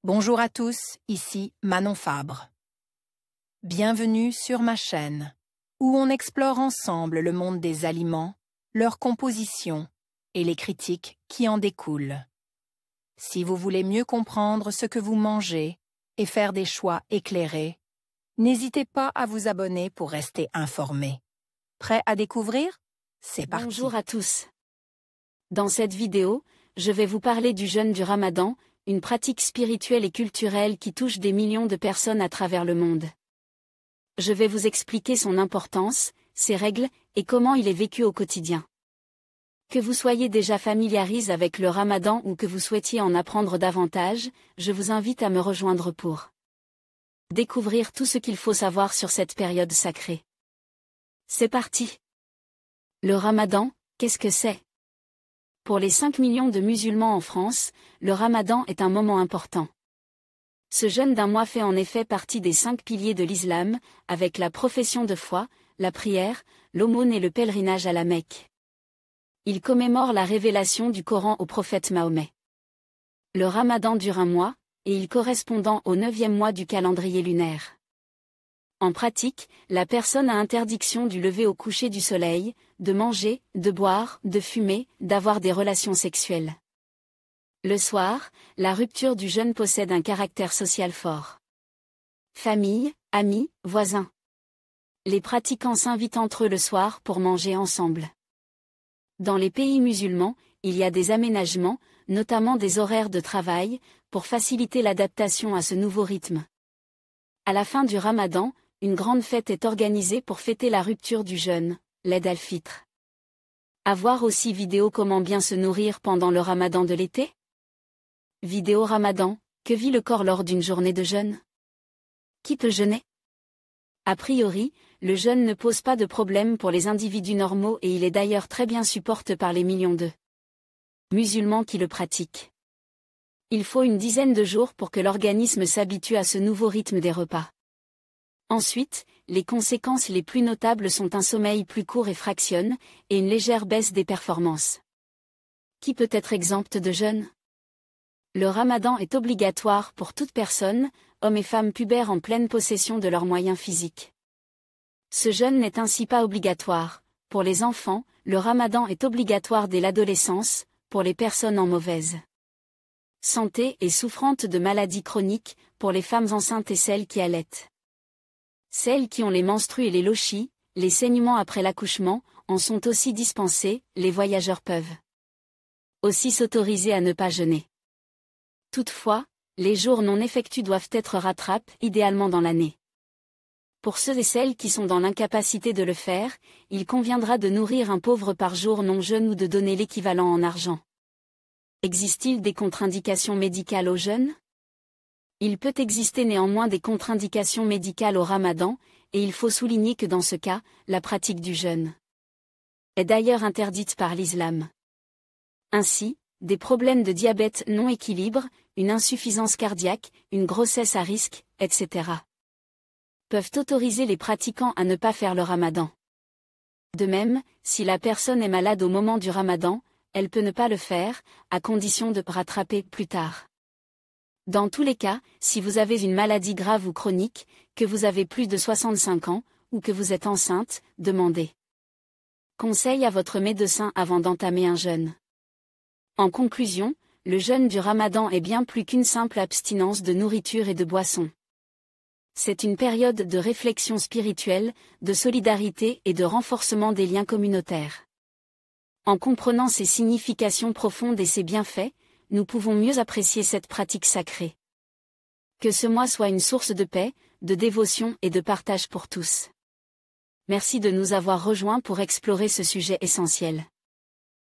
Bonjour à tous, ici Manon Fabre. Bienvenue sur ma chaîne, où on explore ensemble le monde des aliments, leur composition et les critiques qui en découlent. Si vous voulez mieux comprendre ce que vous mangez et faire des choix éclairés, n'hésitez pas à vous abonner pour rester informé. Prêt à découvrir? C'est parti. Bonjour à tous. Dans cette vidéo, je vais vous parler du jeûne du Ramadan, une pratique spirituelle et culturelle qui touche des millions de personnes à travers le monde. Je vais vous expliquer son importance, ses règles, et comment il est vécu au quotidien. Que vous soyez déjà familiarisé avec le Ramadan ou que vous souhaitiez en apprendre davantage, je vous invite à me rejoindre pour découvrir tout ce qu'il faut savoir sur cette période sacrée. C'est parti! Le Ramadan, qu'est-ce que c'est? Pour les 5 millions de musulmans en France, le Ramadan est un moment important. Ce jeûne d'un mois fait en effet partie des 5 piliers de l'islam, avec la profession de foi, la prière, l'aumône et le pèlerinage à la Mecque. Il commémore la révélation du Coran au prophète Mahomet. Le Ramadan dure un mois, et il correspondant au 9e mois du calendrier lunaire. En pratique, la personne a interdiction du lever au coucher du soleil, de manger, de boire, de fumer, d'avoir des relations sexuelles. Le soir, la rupture du jeûne possède un caractère social fort. Famille, amis, voisins. Les pratiquants s'invitent entre eux le soir pour manger ensemble. Dans les pays musulmans, il y a des aménagements, notamment des horaires de travail, pour faciliter l'adaptation à ce nouveau rythme. À la fin du Ramadan, une grande fête est organisée pour fêter la rupture du jeûne, l'Eid al-Fitr. À voir aussi vidéo comment bien se nourrir pendant le Ramadan de l'été? Vidéo Ramadan, que vit le corps lors d'une journée de jeûne? Qui peut jeûner? A priori, le jeûne ne pose pas de problème pour les individus normaux et il est d'ailleurs très bien supporté par les millions de musulmans qui le pratiquent. Il faut une dizaine de jours pour que l'organisme s'habitue à ce nouveau rythme des repas. Ensuite, les conséquences les plus notables sont un sommeil plus court et fractionne, et une légère baisse des performances. Qui peut être exempt de jeûne? Le Ramadan est obligatoire pour toute personne, hommes et femmes pubères en pleine possession de leurs moyens physiques. Ce jeûne n'est ainsi pas obligatoire. Pour les enfants, le Ramadan est obligatoire dès l'adolescence, pour les personnes en mauvaise santé et souffrantes de maladies chroniques, pour les femmes enceintes et celles qui allaitent. Celles qui ont les menstrues et les lochies, les saignements après l'accouchement, en sont aussi dispensées, les voyageurs peuvent aussi s'autoriser à ne pas jeûner. Toutefois, les jours non effectués doivent être rattrapés, idéalement dans l'année. Pour ceux et celles qui sont dans l'incapacité de le faire, il conviendra de nourrir un pauvre par jour non jeûne ou de donner l'équivalent en argent. Existe-t-il des contre-indications médicales au jeûne? Il peut exister néanmoins des contre-indications médicales au Ramadan, et il faut souligner que dans ce cas, la pratique du jeûne est d'ailleurs interdite par l'islam. Ainsi, des problèmes de diabète non équilibre, une insuffisance cardiaque, une grossesse à risque, etc. peuvent autoriser les pratiquants à ne pas faire le Ramadan. De même, si la personne est malade au moment du Ramadan, elle peut ne pas le faire, à condition de rattraper plus tard. Dans tous les cas, si vous avez une maladie grave ou chronique, que vous avez plus de 65 ans, ou que vous êtes enceinte, demandez conseil à votre médecin avant d'entamer un jeûne. En conclusion, le jeûne du Ramadan est bien plus qu'une simple abstinence de nourriture et de boissons. C'est une période de réflexion spirituelle, de solidarité et de renforcement des liens communautaires. En comprenant ses significations profondes et ses bienfaits, nous pouvons mieux apprécier cette pratique sacrée. Que ce mois soit une source de paix, de dévotion et de partage pour tous. Merci de nous avoir rejoints pour explorer ce sujet essentiel.